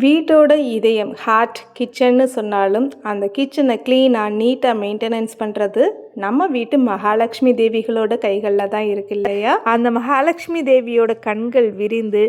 வீட்டோட இதயம் ஹார்ட் கிச்சன்னு சொன்னாலும் அந்த கிச்சனை க்ளீனாக நீட்டாக மெயின்டெனன்ஸ் பண்ணுறது நம்ம வீட்டு மகாலட்சுமி தேவிகளோட கைகளில் தான் இருக்கு இல்லையா. அந்த மகாலட்சுமி தேவியோட கண்கள் விரிந்து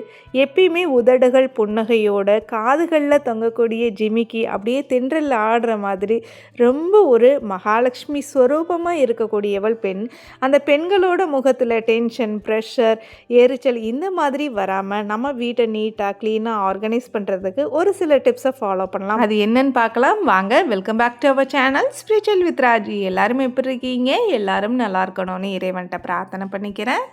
எப்பயுமே உதடுகள் புன்னகையோட காதுகளில் தொங்கக்கூடிய ஜிமிக்கி அப்படியே தென்றல் ஆடுற மாதிரி ரொம்ப ஒரு மகாலட்சுமி ஸ்வரூபமாக இருக்கக்கூடியவள் பெண். அந்த பெண்களோட முகத்தில் டென்ஷன், ப்ரெஷர், எரிச்சல் இந்த மாதிரி வராமல் நம்ம வீட்டை நீட்டாக க்ளீனாக ஆர்கனைஸ் பண்ணுறதுக்கு ஒரு சில டிப்ஸை ஃபாலோ பண்ணலாம். அது என்னன்னு பார்க்கலாம் வாங்க. Welcome back to our channel spiritual with Raji. எல்லாரும் எப்படி இருக்கீங்க? எல்லாரும் நல்லா இருக்கணும்னு இறைவன்கிட்ட பிரார்த்தனை பண்ணிக்கிறேன்.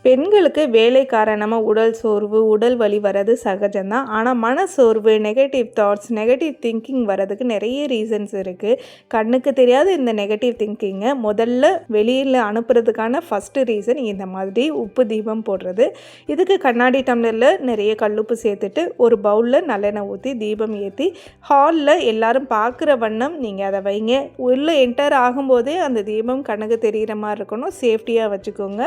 பெண்களுக்கு வேலை காரணமாக உடல் சோர்வு, உடல் வலி வர்றது சகஜம்தான். ஆனால் மனசோர்வு, நெகட்டிவ் தாட்ஸ், நெகட்டிவ் திங்கிங் வர்றதுக்கு நிறைய ரீசன்ஸ் இருக்குது. கண்ணுக்கு தெரியாத இந்த நெகட்டிவ் திங்கிங்கை முதல்ல வெளியில் அனுப்புறதுக்கான ஃபஸ்ட்டு ரீசன் இந்த மாதிரி உப்பு தீபம் போடுறது. இதுக்கு கண்ணாடி டம்ளரில் நிறைய கல்லுப்பு சேர்த்துட்டு ஒரு பவுலில் நல்லெண்ணெய் ஊற்றி தீபம் ஏற்றி ஹாலில் எல்லாரும் பார்க்குற வண்ணம் நீங்கள் அதை வைங்க. உள்ளே என்டர் ஆகும்போதே அந்த தீபம் கண்ணுக்கு தெரிகிற மாதிரி இருக்கணும். சேஃப்டியாக வச்சுக்கோங்க.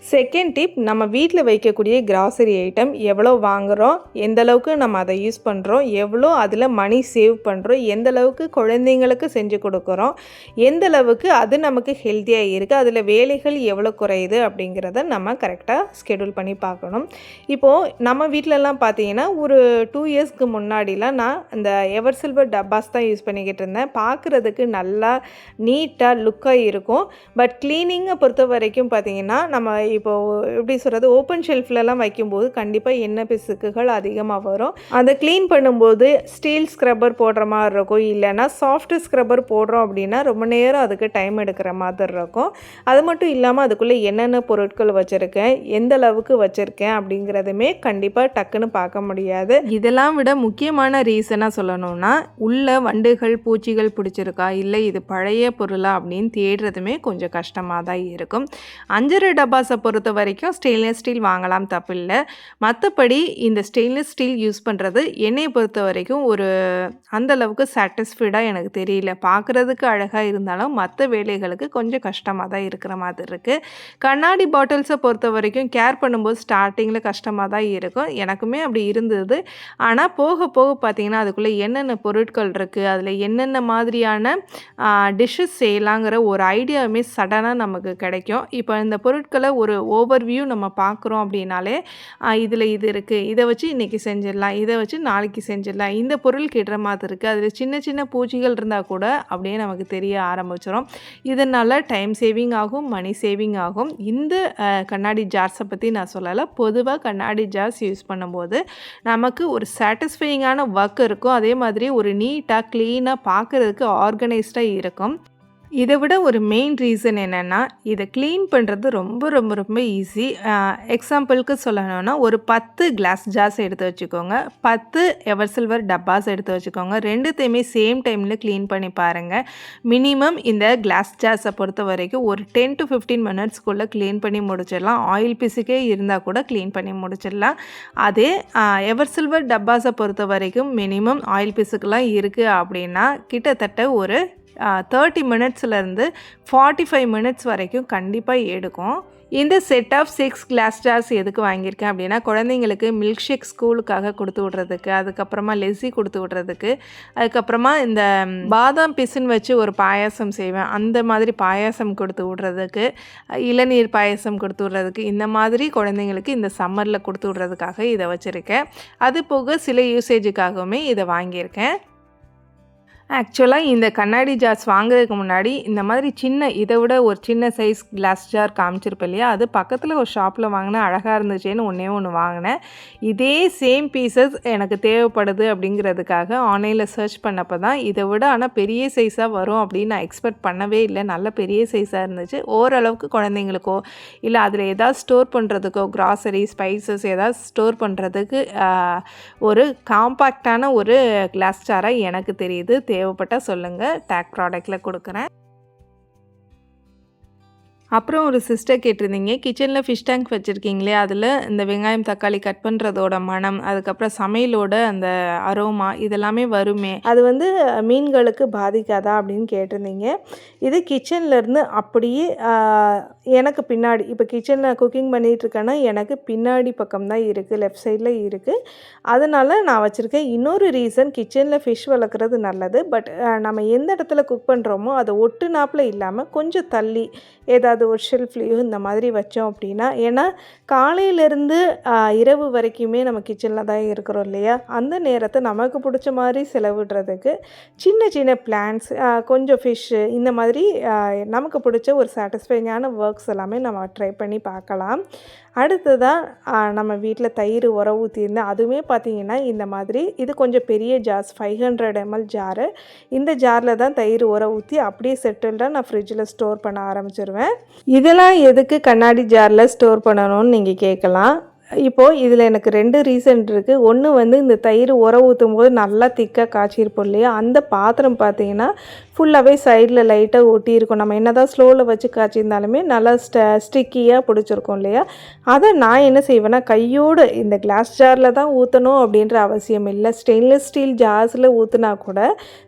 செகண்ட் டிப், நம்ம வீட்டில் வைக்கக்கூடிய கிராசரி ஐட்டம் எவ்வளோ வாங்குகிறோம், எந்த அளவுக்கு நம்ம அதை யூஸ் பண்ணுறோம், எவ்வளோ அதில் மணி சேவ் பண்ணுறோம், எந்த அளவுக்கு குழந்தைங்களுக்கு செஞ்சு கொடுக்குறோம், எந்த அளவுக்கு அது நமக்கு ஹெல்த்தியாக இருக்குது, அதில் வேலைகள் எவ்வளோ குறையுது அப்படிங்கிறத நம்ம கரெக்டாக ஸ்கெடியூல் பண்ணி பார்க்கணும். இப்போது நம்ம வீட்டிலலாம் பார்த்தீங்கன்னா ஒரு 2 இயர்ஸ்க்கு முன்னாடிலாம் நான் இந்த எவர் சில்வர் டப்பாஸ் தான் யூஸ் பண்ணிக்கிட்டு இருந்தேன். பார்க்குறதுக்கு நல்லா நீட்டாக லுக்காக இருக்கும். பட் க்ளீனிங்கை பொறுத்த வரைக்கும் பார்த்திங்கன்னா நம்ம இப்போது எப்படி சொல்கிறது, ஓப்பன் ஷெல்ஃப்லலாம் வைக்கும்போது கண்டிப்பாக எண்ணெய் பிசுக்குகள் அதிகமாக வரும். அதை க்ளீன் பண்ணும்போது ஸ்டீல் ஸ்க்ரப்பர் போடுற மாதிரி இருக்கும். இல்லைன்னா சாஃப்ட் ஸ்க்ரப்பர் போடுறோம் அப்படின்னா ரொம்ப நேரம் அதுக்கு டைம் எடுக்கிற மாதிரி இருக்கும். அது மட்டும் இல்லாமல் அதுக்குள்ளே என்னென்ன பொருட்கள் வச்சுருக்கேன், எந்த அளவுக்கு வச்சுருக்கேன் அப்படிங்கிறதுமே கண்டிப்பாக டக்குன்னு பார்க்க முடியாது. இதெல்லாம் விட முக்கியமான ரீசனாக சொல்லணும்னா உள்ள வண்டுகள், பூச்சிகள் பிடிச்சிருக்கா, இல்லை இது பழைய பொருளா அப்படின்னு தேடுறதுமே கொஞ்சம் கஷ்டமாக தான் இருக்கும். 5 டப்பாஸை பொறுத்த வரைக்கும் ஸ்டெயின்லெஸ் ஸ்டீல் வாங்கலாம், தப்பில்லை. மற்றபடி இந்த ஸ்டெயின்லெஸ் ஸ்டீல் யூஸ் பண்ணுறது என்னையை பொறுத்த வரைக்கும் ஒரு அந்தளவுக்கு சாட்டிஸ்ஃபைடாக எனக்கு தெரியல. பார்க்குறதுக்கு அழகாக இருந்தாலும் மற்ற வேலைகளுக்கு கொஞ்சம் கஷ்டமாக தான் இருக்கிற மாதிரி இருக்குது. கண்ணாடி பாட்டில்ஸை பொறுத்த வரைக்கும் கேர் பண்ணும்போது ஸ்டார்டிங்கில் கஷ்டமாக தான் இருக்கும். எனக்குமே அப்படி இருந்தது. ஆனால் போக போக பார்த்திங்கன்னா அதுக்குள்ளே என்னென்ன பொருட்கள் இருக்குது, அதில் என்னென்ன மாதிரியான டிஷ்ஷஸ் செய்யலாங்கிற ஒரு ஐடியாவுமே சடனாக நமக்கு கிடைக்கும். இப்போ இந்த பொருட்களை ஒரு ஓவர்வியூ நம்ம பார்க்குறோம் அப்படின்னாலே இதில் இது இருக்குது, இதை வச்சு இன்றைக்கி செஞ்சிடலாம், இதை வச்சு நாளைக்கு செஞ்சிடலாம், இந்த பொருள் கிட்டுற மாதிரி இருக்குது, அதில் சின்ன சின்ன பூச்சிகள் இருந்தால் கூட அப்படியே நமக்கு தெரிய ஆரம்பிச்சிடும். இதனால் டைம் சேவிங் ஆகும், மணி சேவிங் ஆகும். இந்த கண்ணாடி ஜார்ஸை பற்றி நான் சொல்லலை. பொதுவாக கண்ணாடி ஜார்ஸ் யூஸ் பண்ணும்போது நமக்கு ஒரு சாட்டிஸ்ஃபையிங்கான ஒர்க் இருக்கும். அதே மாதிரி ஒரு நீட்டாக க்ளீனாக பார்க்குறதுக்கு ஆர்கனைஸ்டாக இருக்கும். இதை விட ஒரு மெயின் ரீசன் என்னென்னா இதை க்ளீன் பண்ணுறது ரொம்ப ரொம்ப ரொம்ப ஈஸி. எக்ஸாம்பிளுக்கு சொல்லணும்னா ஒரு 10 கிளாஸ் ஜார்ஸ் எடுத்து வச்சுக்கோங்க, 10 எவர் சில்வர் டப்பாஸ் எடுத்து வச்சுக்கோங்க. ரெண்டுத்தையுமே சேம் டைமில் க்ளீன் பண்ணி பாருங்கள். மினிமம் இந்த கிளாஸ் ஜார்ஸை பொறுத்த வரைக்கும் ஒரு 10 to 15 மினிட்ஸ்க்குள்ளே க்ளீன் பண்ணி முடிச்சிடலாம். ஆயில் பிசுக்கே இருந்தால் கூட க்ளீன் பண்ணி முடிச்சிடலாம். அதே எவர் சில்வர் டப்பாஸை பொறுத்த வரைக்கும் மினிமம் ஆயில் பிசுக்கெலாம் இருக்குது அப்படின்னா கிட்டத்தட்ட ஒரு 30 மினிட்ஸ்லேருந்து 45 மினிட்ஸ் வரைக்கும் கண்டிப்பாக எடுக்கும். இந்த செட் ஆஃப் 6 கிளாஸ் ஜார்ஸ் எதுக்கு வாங்கியிருக்கேன் அப்படின்னா குழந்தைங்களுக்கு மில்க் ஷேக் ஸ்கூலுக்காக கொடுத்து விட்றதுக்கு, அதுக்கப்புறமா லெஸ்ஸி கொடுத்து விட்றதுக்கு, அதுக்கப்புறமா இந்த பாதாம் பிசின் வச்சு ஒரு பாயாசம் செய்வேன், அந்த மாதிரி பாயாசம் கொடுத்து விட்றதுக்கு, இளநீர் பாயாசம் கொடுத்து விட்றதுக்கு, இந்த மாதிரி குழந்தைங்களுக்கு இந்த சம்மரில் கொடுத்து விட்றதுக்காக இதை வச்சுருக்கேன். அது போக சில யூசேஜுக்காகவுமே இதை வாங்கியிருக்கேன். ஆக்சுவலாக இந்த கண்ணாடி ஜார்ஸ் வாங்குறதுக்கு முன்னாடி இந்த மாதிரி சின்ன இதை விட ஒரு சின்ன சைஸ் கிளாஸ் ஜார் காமிச்சிருப்பேன் இல்லையா, அது பக்கத்தில் ஒரு ஷாப்பில் வாங்கினேன், அழகாக இருந்துச்சேன்னு ஒன்று வாங்கினேன். இதே சேம் பீசஸ் எனக்கு தேவைப்படுது அப்படிங்கிறதுக்காக ஆன்லைனில் சர்ச் பண்ணப்போ தான் இதை விட ஆனால் பெரிய சைஸாக வரும் அப்படின்னு நான் எக்ஸ்பெக்ட் பண்ணவே இல்லை. நல்ல பெரிய சைஸாக இருந்துச்சு. ஓரளவுக்கு குழந்தைங்களுக்கோ இல்லை அதில் ஏதாவது ஸ்டோர் பண்ணுறதுக்கோ, கிராசரி, ஸ்பைசஸ் ஏதாவது ஸ்டோர் பண்ணுறதுக்கு ஒரு காம்பேக்டான ஒரு கிளாஸ் ஜாராக எனக்கு தெரியுது. தேவைப்பட்டால் சொல்லுங்கள், டேக் ப்ராடக்டில் கொடுக்குறேன். அப்புறம் ஒரு சிஸ்டர் கேட்டிருந்தீங்க, கிச்சனில் ஃபிஷ் டேங்க் வச்சுருக்கீங்களே, அதில் இந்த வெங்காயம் தக்காளி கட் பண்ணுறதோட மணம், அதுக்கப்புறம் சமையலோட அந்த அரோமா இதெல்லாமே வருமே, அது வந்து மீன்களுக்கு பாதிக்காதா அப்படின்னு கேட்டிருந்தீங்க. இது கிச்சன்லேருந்து அப்படியே எனக்கு பின்னாடி, இப்போ கிச்சனில் குக்கிங் பண்ணிகிட்ருக்கேன்னா எனக்கு பின்னாடி பக்கம் தான் இருக்குது, லெஃப்ட் சைடில் இருக்குது. அதனால் நான் வச்சுருக்கேன். இன்னொரு ரீசன், கிச்சனில் ஃபிஷ் வளர்க்குறது நல்லது. பட் நம்ம எந்த இடத்துல குக் பண்ணுறோமோ அதை ஒட்டுனாப்பில் இல்லாமல் கொஞ்சம் தள்ளி ஏதாவது ஒரு ஷெல்ஃப்லேயோ இந்த மாதிரி வச்சோம் அப்படின்னா, ஏன்னா காலையிலேருந்து இரவு வரைக்குமே நம்ம கிச்சனில் தான் இருக்கிறோம் இல்லையா, அந்த நேரத்தை நமக்கு பிடிச்ச மாதிரி செலவிடுறதுக்கு சின்ன சின்ன பிளான்ஸ், கொஞ்சம் ஃபிஷ்ஷு இந்த மாதிரி நமக்கு பிடிச்ச ஒரு சாட்டிஸ்ஃபைங்கான ஒர்க்ஸ் எல்லாமே நம்ம ட்ரை பண்ணி பார்க்கலாம். அடுத்ததாக நம்ம வீட்டில் தயிர் உர ஊற்றியிருந்தேன். அதுவுமே பார்த்திங்கன்னா இந்த மாதிரி, இது கொஞ்சம் பெரிய ஜார்ஸ் 500 ml ஜாரு. இந்த ஜாரில் தான் தயிர் உர ஊற்றி அப்படியே செட்டில்டாக நான் ஃப்ரிட்ஜில் ஸ்டோர் பண்ண ஆரம்பிச்சிருவேன். இதெல்லாம் எதுக்கு கண்ணாடி ஜாரில் ஸ்டோர் பண்ணணும்னு நீங்கள் கேட்கலாம். இப்போது இதில் எனக்கு 2 ரீசன் இருக்குது. ஒன்று வந்து இந்த தயிர் உர ஊற்றும் போது நல்லா திக்காக காய்ச்சிருப்போம் இல்லையா, அந்த பாத்திரம் பார்த்திங்கன்னா ஃபுல்லாகவே சைடில் லைட்டாக ஒட்டியிருக்கும். நம்ம என்ன தான் ஸ்லோவில் வச்சு காய்ச்சிருந்தாலுமே நல்லா ஸ்டிக்கியாக பிடிச்சிருக்கோம் இல்லையா. அதை நான் என்ன செய்வேன்னா, கையோடு இந்த கிளாஸ் ஜாரில் தான் ஊற்றணும் அப்படின்ற அவசியம் இல்லை. ஸ்டெயின்லெஸ் ஸ்டீல் ஜார்ஸில் ஊற்றுனா கூட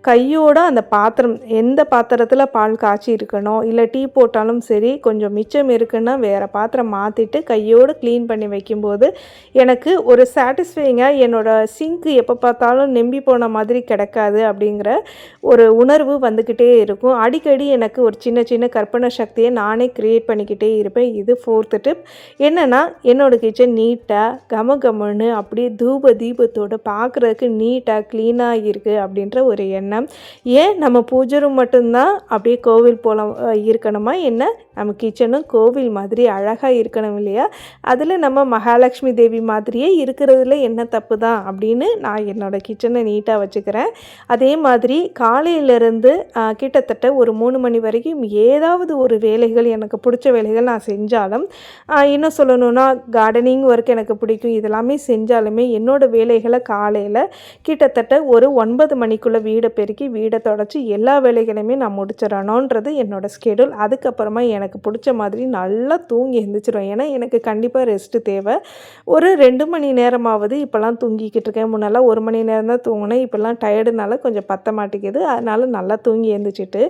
கையோடு அந்த பாத்திரம், எந்த பாத்திரத்தில் பால் காய்ச்சி இருக்கணும், இல்லை டீ போட்டாலும் சரி, கொஞ்சம் மிச்சம் இருக்குன்னா வேறு பாத்திரம் மாற்றிட்டு கையோடு க்ளீன் பண்ணி வைக்கும்போது எனக்கு ஒரு சாட்டிஸ்ஃபைங்காக என்னோடய சிங்க்கு எப்போ பார்த்தாலும் நெம்பி போன மாதிரி கிடக்காது அப்படிங்கிற ஒரு உணர்வு வந்துக்கிட்டே இருக்கும். அடிக்கடி எனக்கு ஒரு சின்ன சின்ன கற்பனை சக்தியை நானே க்ரியேட் பண்ணிக்கிட்டே இருப்பேன். இது 4th டிப். என்னென்னா, என்னோடய கிச்சன் நீட்டாக கமகமன்னு அப்படியே தூப தீபத்தோடு பார்க்குறதுக்கு நீட்டாக க்ளீனாக இருக்குது அப்படின்ற ஒரு எண்ணம். ஏன் நம்ம பூஜை ரூம் மட்டும்தான் அப்படியே கோவில் போல இருக்கணுமா என்ன, நம்ம கிச்சனும் கோவில் மாதிரி அழகாக இருக்கணும் இல்லையா. அதில் நம்ம மகாலட்சுமி தேவி மாதிரியே இருக்கிறதுல என்ன தப்பு தான் அப்படின்னு நான் என்னோடய கிச்சனை நீட்டாக வச்சுக்கிறேன். அதே மாதிரி காலையிலேருந்து கிட்டத்தட்ட ஒரு 3 மணி வரைக்கும் ஏதாவது ஒரு வேலைகள், எனக்கு பிடிச்ச வேலைகள் நான் செஞ்சாலும், இன்னும் சொல்லணுன்னா கார்டனிங் ஒர்க் எனக்கு பிடிக்கும், இதெல்லாமே செஞ்சாலுமே என்னோடய வேலைகளை காலையில் கிட்டத்தட்ட ஒரு 9 மணிக்குள்ளே வீடை பெருக்கி வீடை தொடச்சி எல்லா வேலைகளையுமே நான் முடிச்சிடணுன்றது என்னோடய ஸ்கெடியூல். அதுக்கப்புறமா எனக்கு பிடிச்ச மாதிரி நல்லா தூங்கி எழுந்திரிச்சிடும். ஏன்னா எனக்கு கண்டிப்பாக ரெஸ்ட்டு தேவை. ஒரு 2 மணி நேரமாவது இப்போல்லாம் தூங்கிக்கிட்டு இருக்கேன். முன்னெல்லாம் 1 மணி நேரம் தான் தூங்கினேன். இப்போல்லாம் டயர்டுனால கொஞ்சம் பத்த மாட்டேங்குது. அதனால் நல்லா தூங்கி எழுந்திரிச்சிட்டு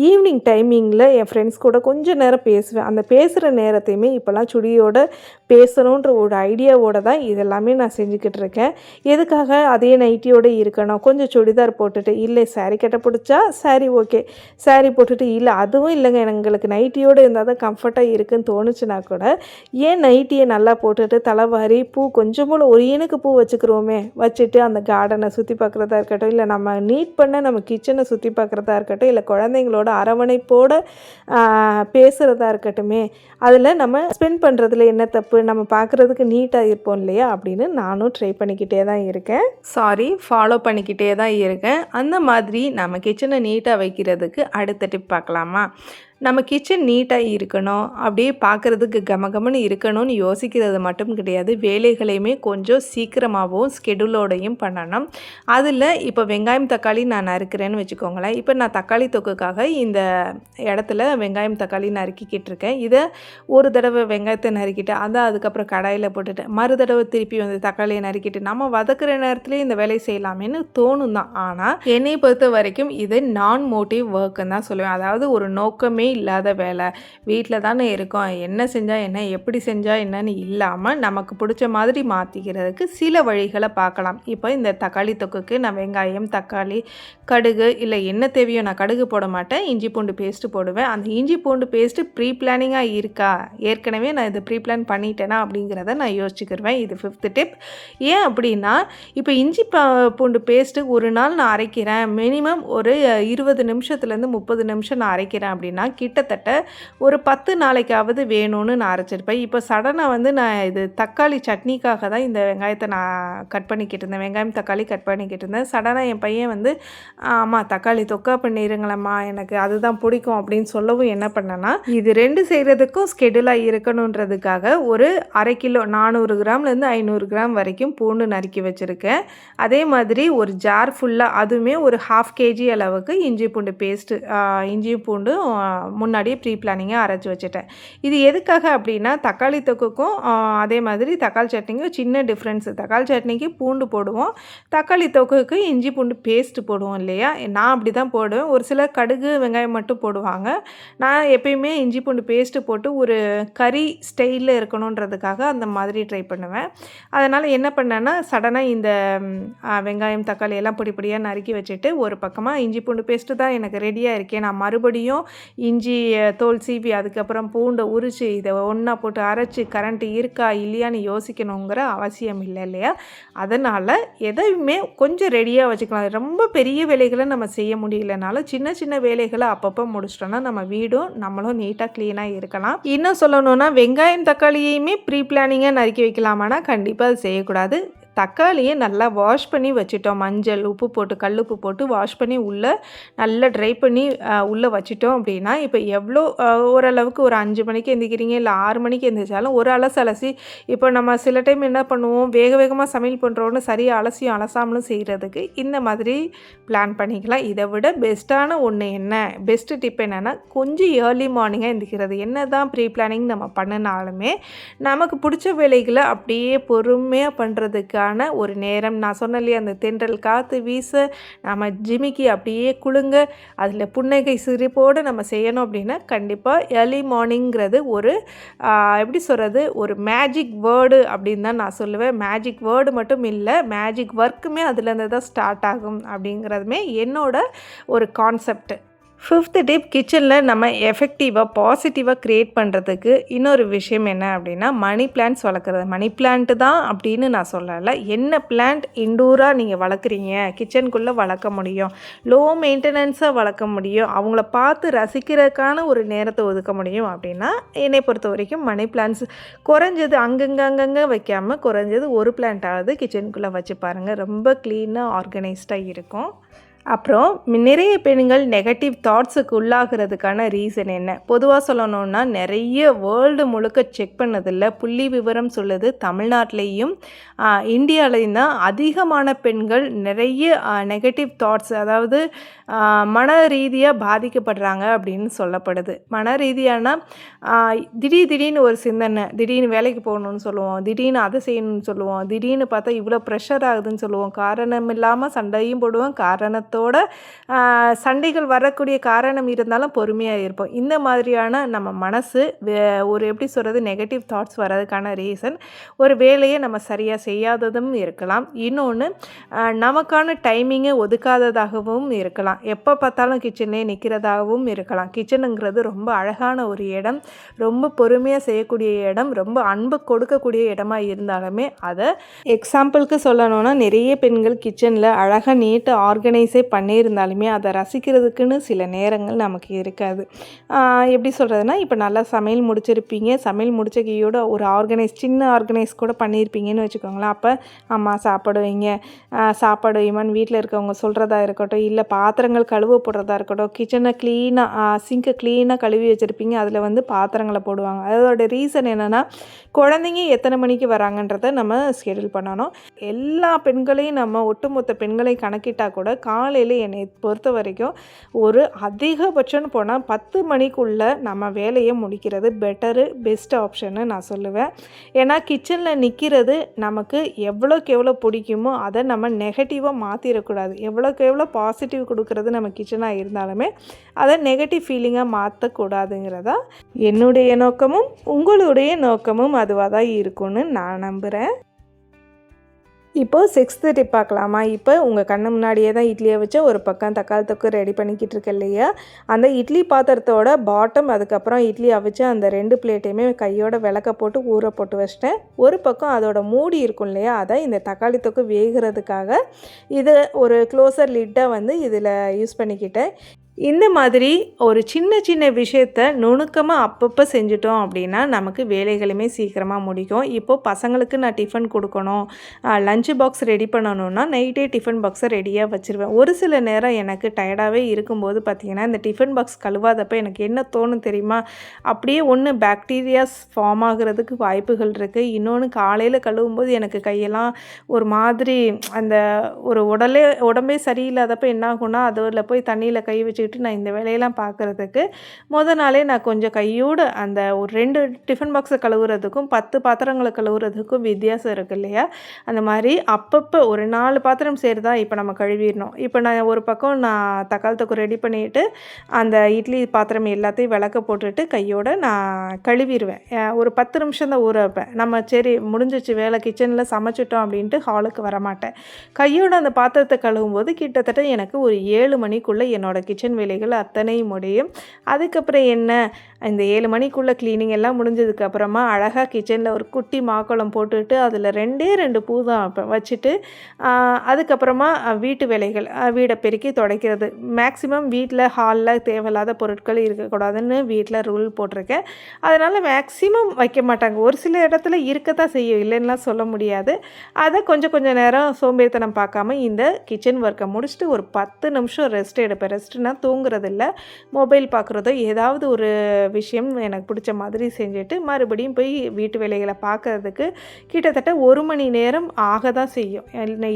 ஈவினிங் டைமிங்கில் என் ஃப்ரெண்ட்ஸ் கூட கொஞ்சம் நேரம் பேசுவேன். அந்த பேசுகிற நேரத்தையுமே இப்போல்லாம் சுடியோட பேசணுன்ற ஒரு ஐடியாவோடு தான் இதெல்லாமே நான் செஞ்சுக்கிட்டு இருக்கேன். எதுக்காக அதே நைட்டியோடு இருக்கணும், கொஞ்சம் சுடிதார் போட்டுட்டு, இல்லை சாரீ கட்ட பிடிச்சா சாரீ ஓகே, சாரீ போட்டுட்டு, இல்லை அதுவும் இல்லைங்க எங்களுக்கு நைட்டியோடு இருந்தால் தான் கம்ஃபர்ட்டாக இருக்குதுன்னு தோணுச்சுன்னா கூட, ஏன் நைட்டியை நல்லா போட்டுட்டு தலைவாரி பூ கொஞ்சம் போல் ஒரு இனுக்கு பூ வச்சுக்கிறோமே, வச்சுட்டு அந்த கார்டனை சுற்றி பார்க்குறதா இருக்கட்டும், இல்லை நம்ம நீட் பண்ண நம்ம கிச்சனை சுற்றி பார்க்குறதா இருக்கட்டும், இல்லை குழந்தைங்களோட அரவணைப்போடு பேசுகிறதா இருக்கட்டுமே, அதில் நம்ம ஸ்பெண்ட் பண்ணுறதுல என்ன தப்பு, நம்ம பார்க்குறதுக்கு நீட்டாக இருப்போம் இல்லையா அப்படின்னு நானும் ட்ரை பண்ணிக்கிட்டே தான் இருக்கேன். ஃபாலோ பண்ணிக்கிட்டே தான் இருக்கேன். அந்த மாதிரி நம்ம கிச்சனை நீட்டாக வைக்கிறதுக்கு அடுத்த டிப் பார்க்கலாமா. நம்ம கிச்சன் நீட்டாக இருக்கணும், அப்படியே பார்க்குறதுக்கு கமகமன்னு இருக்கணும்னு யோசிக்கிறது மட்டும் கிடையாது, வேலைகளையுமே கொஞ்சம் சீக்கிரமாகவும் ஸ்கெடியூலோடையும் பண்ணணும். அதில் இப்போ வெங்காயம் தக்காளி நான் நறுக்கிறேன்னு வச்சுக்கோங்களேன். இப்போ நான் தக்காளி தொக்குக்காக இந்த இடத்துல வெங்காயம் தக்காளி நறுக்கிக்கிட்டு இருக்கேன். இதை ஒரு தடவை வெங்காயத்தை நறுக்கிட்டு அதை அதுக்கப்புறம் கடாயில் போட்டுட்டு மறு தடவை திருப்பி வந்து தக்காளியை நறுக்கிட்டு நம்ம வதக்குற நேரத்துலேயே இந்த வேலையை செய்யலாமேன்னு தோணும் தான். ஆனால் என்னை பொறுத்த வரைக்கும் இது நான் மோட்டிவ் ஒர்க்குன்னு தான் சொல்லுவேன். அதாவது ஒரு நோக்கமே இல்லாத வேலை, வீட்டில் தானே இருக்கோம், என்ன செஞ்சால் என்ன, எப்படி செஞ்சால் என்னன்னு இல்லாமல் நமக்கு பிடிச்ச மாதிரி மாற்றிக்கிறதுக்கு சில வழிகளை பார்க்கலாம். இப்போ இந்த தக்காளி தொக்குக்கு நான் வெங்காயம் தக்காளி கடுகு இல்லை என்ன தேவையோ, நான் கடுகு போட மாட்டேன், இஞ்சி பூண்டு பேஸ்ட்டு போடுவேன். அந்த இஞ்சி பூண்டு பேஸ்ட்டு ப்ரீ பிளானிங்காக இருக்கா, ஏற்கனவே நான் இது ப்ரீ பிளான் பண்ணிட்டேனா அப்படிங்கிறத நான் யோசிச்சுக்கிடுவேன். இது 5th டிப். ஏன் அப்படின்னா, இப்போ இஞ்சி பூண்டு பேஸ்ட்டு ஒரு நாள் நான் அரைக்கிறேன், மினிமம் ஒரு 20 நிமிஷத்துலேருந்து 30 நிமிஷம் நான் அரைக்கிறேன் அப்படின்னா கிட்டத்தட்ட ஒரு 10 நாளைக்காவது வேணும்னு நான் அரைச்சிருப்பேன். இப்போ சடனாக வந்து நான் இது தக்காளி சட்னிக்காக தான் இந்த வெங்காயத்தை நான் கட் பண்ணிக்கிட்டு இருந்தேன், வெங்காயம் தக்காளி கட் பண்ணிக்கிட்டு இருந்தேன். சடனாக என் பையன் வந்து அம்மா தக்காளி தொக்கா பண்ணிடுங்களம்மா, எனக்கு அதுதான் பிடிக்கும் அப்படின்னு சொல்லவும் என்ன பண்ணேன்னா, இது 2 செய்கிறதுக்கும் ஸ்கெடியூலாக இருக்கணுன்றதுக்காக ஒரு 1/2 கிலோ 400 கிராம்லேருந்து 500 கிராம் வரைக்கும் பூண்டு நறுக்கி வச்சுருக்கேன். அதே மாதிரி ஒரு ஜார் ஃபுல்லாக, அதுவுமே ஒரு 1/2 kg அளவுக்கு இஞ்சி பூண்டு பேஸ்ட்டு, இஞ்சியும் பூண்டும் முன்னாடியே ப்ரீ பிளானிங்காக அரைச்சி வச்சுட்டேன். இது எதுக்காக அப்படின்னா தக்காளி தொக்குக்கும் அதே மாதிரி தக்காளி சட்னிக்கும் சின்ன டிஃப்ரென்ஸு. தக்காளி சட்னிக்கு பூண்டு போடுவோம், தக்காளி தொக்குக்கு இஞ்சி பூண்டு பேஸ்ட்டு போடுவோம் இல்லையா? நான் அப்படி தான் போடுவேன். ஒரு சிலர் கடுகு வெங்காயம் மட்டும் போடுவாங்க. நான் எப்பயுமே இஞ்சி பூண்டு பேஸ்ட்டு போட்டு ஒரு கறி ஸ்டைலில் இருக்கணுன்றதுக்காக அந்த மாதிரி ட்ரை பண்ணுவேன். அதனால் என்ன பண்ணேன்னா சடனாக இந்த வெங்காயம் தக்காளி எல்லாம் பொடி பொடியாக நறுக்கி வச்சுட்டு ஒரு பக்கமாக இஞ்சி பூண்டு பேஸ்ட்டு தான் எனக்கு ரெடியாக இருக்கேன். நான் மறுபடியும் இஞ்சி தோல் சீவி அதுக்கப்புறம் பூண்டை உரித்து இதை ஒன்றா போட்டு அரைச்சி கரண்ட் இருக்கா இல்லையான்னு யோசிக்கணுங்கிற அவசியம் இல்லை இல்லையா? அதனால் எதையுமே கொஞ்சம் ரெடியாக வச்சுக்கலாம். ரொம்ப பெரிய வேலைகளை நம்ம செய்ய முடியலனாலும் சின்ன சின்ன வேலைகளை அப்பப்போ முடிச்சிட்டோன்னா நம்ம வீடும் நம்மளும் நீட்டாக க்ளீனாக இருக்கலாம். இன்னும் சொல்லணுன்னா வெங்காயம் தக்காளியையுமே ப்ரீ பிளானிங்காக நறுக்கி வைக்கலாமான்னா கண்டிப்பாக அது செய்யக்கூடாது. தக்காளியை நல்லா வாஷ் பண்ணி வச்சுட்டோம், மஞ்சள் உப்பு போட்டு கல்லுப்பு போட்டு வாஷ் பண்ணி உள்ளே நல்லா ட்ரை பண்ணி உள்ளே வச்சுட்டோம் அப்படின்னா இப்போ எவ்வளோ ஓரளவுக்கு ஒரு 5 மணிக்கு எந்திரிக்கிறீங்க இல்லை 6 மணிக்கு எந்திரிச்சாலும் ஒரு அலசி இப்போ நம்ம சில டைம் என்ன பண்ணுவோம், வேகமாக சமையல் பண்ணுறோன்னு சரியாக அலசியும் அலசாமலும் செய்கிறதுக்கு இந்த மாதிரி பிளான் பண்ணிக்கலாம். இதை விட பெஸ்ட்டான ஒன்று என்ன, பெஸ்ட்டு டிப் என்னென்னா கொஞ்சம் ஏர்லி மார்னிங்காக எந்திரிக்கிறது. என்ன தான் ப்ரீ பிளானிங் நம்ம பண்ணினாலுமே நமக்கு பிடிச்ச வேலைகளை அப்படியே பொறுமையாக பண்ணுறதுக்கு ஒரு நேரம். நான் சொன்னலையே அந்த தென்றல் காற்று வீச நம்ம ஜிமிக்கி அப்படியே குலுங்க அதில் புன்னகை சிரிப்போடு நம்ம செய்யணும் அப்படின்னா கண்டிப்பாக ஏர்லி மார்னிங்கிறது ஒரு எப்படி சொல்கிறது, ஒரு மேஜிக் வேர்டு அப்படின்னு தான் நான் சொல்லுவேன். மேஜிக் வேர்டு மட்டும் இல்லை, மேஜிக் ஒர்க்குமே அதுலேருந்து தான் ஸ்டார்ட் ஆகும் அப்படிங்கிறதுமே என்னோட ஒரு கான்செப்ட். 5th டிப், கிச்சனில் நம்ம எஃபெக்டிவாக பாசிட்டிவாக க்ரியேட் பண்ணுறதுக்கு இன்னொரு விஷயம் என்ன அப்படின்னா மணி பிளான்ட்ஸ் வளர்க்குறது. மணி பிளான்ட்டு தான் அப்படின்னு நான் சொல்லலை, என்ன பிளான்ட் இன்டோராக நீங்கள் வளர்க்குறீங்க கிச்சனுக்குள்ளே வளர்க்க முடியும், லோ மெயின்டெனன்ஸாக வளர்க்க முடியும், அவங்கள பார்த்து ரசிக்கிறதுக்கான ஒரு நேரத்தை ஒதுக்க முடியும் அப்படின்னா என்னை பொறுத்த வரைக்கும் மணி பிளான்ட்ஸ் குறைஞ்சது அங்கங்கே வைக்காமல் குறைஞ்சது ஒரு பிளான்ட்டாவது கிச்சனுக்குள்ளே வச்சு பாருங்கள். ரொம்ப க்ளீனாக ஆர்கனைஸ்டாக இருக்கும். அப்புறம் நிறைய பெண்கள் நெகட்டிவ் தாட்ஸுக்கு உள்ளாகிறதுக்கான ரீசன் என்ன? பொதுவாக சொல்லணுன்னா நிறைய வேர்ல்டு முழுக்க செக் பண்ணதில்லை, புள்ளி விவரம் சொல்லுது தமிழ்நாட்டிலையும் இந்தியாவிலையும் தான் அதிகமான பெண்கள் நிறைய நெகட்டிவ் தாட்ஸ், அதாவது மன ரீதியாக பாதிக்கப்படுறாங்க அப்படின்னு சொல்லப்படுது. மன ரீதியானா திடீர்னு ஒரு சிந்தனை, திடீர்னு வேலைக்கு போகணுன்னு சொல்லுவோம், திடீர்னு அதை செய்யணும்னு சொல்லுவோம், திடீர்னு பார்த்தா இவ்வளோ ப்ரெஷர் ஆகுதுன்னு சொல்லுவோம், காரணம் இல்லாமல் சண்டையும் போடுவோம், காரணத்தோட சண்டைகள் வரக்கூடிய காரணம் இருந்தாலும் பொறுமையாக இருப்போம். இந்த மாதிரியான நம்ம மனசு ஒரு எப்படி சொல்கிறது நெகட்டிவ் தாட்ஸ் வர்றதுக்கான ரீசன் ஒரு வேலையை நம்ம சரியாக செய்யாததும் இருக்கலாம். இன்னொன்று நமக்கான டைமிங்கை ஒதுக்காததாகவும் இருக்கலாம், எப்போ பார்த்தாலும் கிச்சன்லேயே நிற்கிறதாகவும் இருக்கலாம். கிச்சனுங்கிறது ரொம்ப அழகான ஒரு இடம், ரொம்ப பொறுமையாக செய்யக்கூடிய இடம், ரொம்ப அன்பு கொடுக்கக்கூடிய இடமா இருந்தாலுமே அதை எக்ஸாம்பிளுக்கு சொல்லணும்னா நிறைய பெண்கள் கிச்சனில் அழகாக நீட்டாக ஆர்கனைஸே பண்ணியிருந்தாலுமே அதை ரசிக்கிறதுக்குன்னு சில நேரங்கள் நமக்கு இருக்காது. எப்படி சொல்கிறதுனா இப்போ நல்லா சமையல் முடிச்சிருப்பீங்க, சமையல் முடிச்ச கையோட ஒரு சின்ன ஆர்கனைஸ் கூட பண்ணியிருப்பீங்கன்னு வச்சுக்கோங்களேன். அப்போ அம்மா சாப்பாடு வைமான்னு வீட்டில் இருக்கவங்க சொல்கிறதா இருக்கட்டும், இல்லை பாத்திரங்கள் கழுவ போடுறதா இருக்கட்டும், கிச்சனை க்ளீனாக சிங்கை க்ளீனாக கழுவி வச்சுருப்பீங்க, அதில் பாத்திரங்களை போடுவாங்க. அதோட ரீசன் என்னென்னா குழந்தைங்க எத்தனை மணிக்கு வராங்கன்றதை நம்ம ஸ்கெடியூல் பண்ணணும். எல்லா பெண்களையும் நம்ம ஒட்டுமொத்த பெண்களை கணக்கிட்டால் கூட காலையில் என்னை பொறுத்த வரைக்கும் ஒரு அதிகபட்சம்னு போனால் 10 மணிக்குள்ளே நம்ம வேலையை முடிக்கிறது பெஸ்ட் ஆப்ஷன்னு நான் சொல்லுவேன். ஏன்னா கிச்சனில் நிற்கிறது நமக்கு எவ்வளோக்கு எவ்வளோ பிடிக்குமோ அதை நம்ம நெகட்டிவாக மாற்றிடக்கூடாது. எவ்வளோக்கு எவ்வளோ பாசிட்டிவ் கொடுக்கறது நம்ம கிச்சனாக இருந்தாலுமே அதை நெகட்டிவ் ஃபீலிங்காக மாற்றக்கூடாதுங்கிறதா என்னுடைய நோக்கமும் உங்களுடைய நோக்கமும் அதுவாக தான் இருக்கும்னு நான் நம்புகிறேன். இப்போது 6th டிப் பார்க்கலாமா? இப்போ உங்கள் கண்ணு முன்னாடியே தான் இட்லியை வச்சு ஒரு பக்கம் தக்காளி தொக்கு ரெடி பண்ணிக்கிட்டு இருக்க இல்லையா, அந்த இட்லி பாத்திரத்தோட பாட்டம் அதுக்கப்புறம் இட்லி அவிச்சு அந்த 2 பிளேட்டையுமே கையோட விளக்க போட்டு ஊற போட்டு வச்சிட்டேன். ஒரு பக்கம் அதோட மூடி இருக்கும் இல்லையா, அதை இந்த தக்காளி தொக்கு வேகிறதுக்காக இது ஒரு க்ளோசர் லிட்டாக இதில் யூஸ் பண்ணிக்கிட்டேன். இந்த மாதிரி ஒரு சின்ன விஷயத்த நுணுக்கமாக அப்பப்போ செஞ்சிட்டோம் அப்படின்னா நமக்கு வேலைகளுமே சீக்கிரமாக முடிக்கும். இப்போது பசங்களுக்கு நான் டிஃபன் கொடுக்கணும், லஞ்ச் பாக்ஸ் ரெடி பண்ணணுன்னா நைட்டே டிஃபன் பாக்ஸை ரெடியாக வச்சுருவேன். ஒரு சில நேரம் எனக்கு டயர்டாகவே இருக்கும்போது பார்த்திங்கன்னா இந்த டிஃபன் பாக்ஸ் கழுவாதப்போ எனக்கு என்ன தோணும் தெரியுமா, அப்படியே ஒன்று பாக்டீரியாஸ் ஃபார்ம் ஆகிறதுக்கு வாய்ப்புகள் இருக்குது, இன்னொன்று காலையில் கழுவும்போது எனக்கு கையெல்லாம் ஒரு மாதிரி அந்த ஒரு உடம்பே சரியில்லாதப்போ என்ன ஆகும்னா அதில் போய் தண்ணியில் கை வச்சுக்கிட்டு சொல்லிவிட்டு நான் இந்த வேலையெல்லாம் பார்க்குறதுக்கு நாளே நான் கொஞ்சம் கையோடு அந்த ஒரு 2 டிஃபன் பாக்ஸை கழுவுறதுக்கும் 10 பாத்திரங்களை கழுவுறதுக்கும் வித்தியாசம் இருக்குது இல்லையா? அந்த மாதிரி அப்பப்போ ஒரு 4 பாத்திரம் சேர்தா இப்போ நம்ம கழுவிடணும். இப்போ நான் ஒரு பக்கம் நான் தக்காளி தொக்கு ரெடி பண்ணிவிட்டு அந்த இட்லி பாத்திரம் எல்லாத்தையும் விளக்க போட்டுட்டு கையோடு நான் கழுவிடுவேன். ஒரு 10 நிமிஷம் தான் ஊற வைப்பேன். நம்ம சரி முடிஞ்சிச்சு வேலை, கிச்சனில் சமைச்சிட்டோம் அப்படின்ட்டு ஹாலுக்கு வரமாட்டேன். கையோடு அந்த பாத்திரத்தை கழுவும்போது கிட்டத்தட்ட எனக்கு ஒரு 7 மணிக்குள்ளே என்னோடய கிச்சன் வேலைகள் அத்தனையும் முடியும். அதுக்கப்புறம் என்ன, இந்த 7 மணிக்குள்ளே க்ளீனிங் எல்லாம் முடிஞ்சதுக்கப்புறமா அழகாக கிச்சனில் ஒரு குட்டி மாக்கோளம் போட்டுட்டு அதில் 2 பூ தான் வைப்பேன். வச்சுட்டு அதுக்கப்புறமா வீட்டு வேலைகள், வீடை பெருக்கி துடைக்கிறது. மேக்ஸிமம் வீட்டில் ஹாலில் தேவையில்லாத பொருட்கள் இருக்கக்கூடாதுன்னு வீட்டில் ரூல் போட்டிருக்கேன். அதனால் மேக்ஸிமம் வைக்க மாட்டாங்க. ஒரு சில இடத்துல இருக்கத்தான் செய்யும், இல்லைன்னுலாம் சொல்ல முடியாது. அதை கொஞ்சம் நேரம் சோம்பேறித்தனம் பார்க்காம இந்த கிச்சன் ஒர்க்கை முடிச்சுட்டு ஒரு 10 நிமிஷம் ரெஸ்ட் எடுப்பேன். ரெஸ்ட்டுனா தூங்குறது இல்லை, மொபைல் பார்க்குறதோ ஏதாவது ஒரு விஷயம் எனக்கு பிடிச்ச மாதிரி செஞ்சுட்டு மறுபடியும் போய் வீட்டு வேலைகளை பார்க்குறதுக்கு கிட்டத்தட்ட 1 மணி நேரம் ஆக தான் செய்யும்.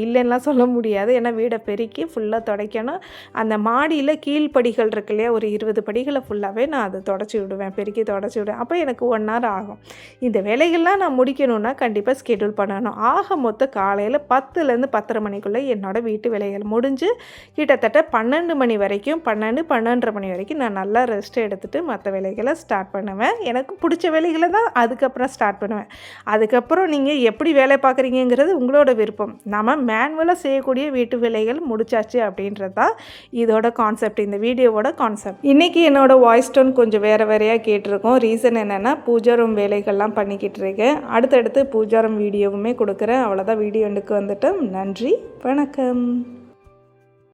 இல்லைன்னா சொல்ல முடியாது. ஏன்னா வீடை பெருக்கி ஃபுல்லாக துடைக்கணும். அந்த மாடியில் கீழ்ப்படிகள் இருக்கு இல்லையா, ஒரு 20 படிகளை ஃபுல்லாகவே நான் அதை தொடச்சி விடுவேன், பெருக்கி தொடச்சி விடுவேன். அப்போ எனக்கு 1 hour ஆகும். இந்த வேலைகள்லாம் நான் முடிக்கணும்னா கண்டிப்பாக ஸ்கெடியூல் பண்ணணும். ஆக மொத்தம் காலையில் 10லேருந்து 10:30 மணிக்குள்ளே என்னோடய வீட்டு வேலைகள் முடிஞ்சு கிட்டத்தட்ட 12 மணி வரைக்கும் 12:30 மணி வரைக்கும் நான் நல்லா ரெஸ்ட் எடுத்துகிட்டு மற்ற வேலைகளை ஸ்டார்ட் பண்ணுவேன். எனக்கு பிடிச்ச வேலைகளை தான் அதுக்கப்புறம் ஸ்டார்ட் பண்ணுவேன். அதுக்கப்புறம் நீங்கள் எப்படி வேலை பார்க்குறீங்கிறது உங்களோட விருப்பம். நம்ம மேனுவலாக செய்யக்கூடிய வீட்டு வேலைகள் முடிச்சாச்சு அப்படின்றது தான் இதோட கான்செப்ட், இந்த வீடியோவோட கான்செப்ட். இன்றைக்கி என்னோடய வாய்ஸ் டோன் கொஞ்சம் வேறையாக கேட்டிருக்கோம். ரீசன் என்னென்னா பூஜா ரூம் வேலைகள்லாம் பண்ணிக்கிட்டு இருக்கேன். அடுத்தடுத்து பூஜா ரூம் வீடியோவுமே கொடுக்குறேன். அவ்வளோதான், வீடியோ எண்டுக்கு வந்துட்டோம். நன்றி, வணக்கம்.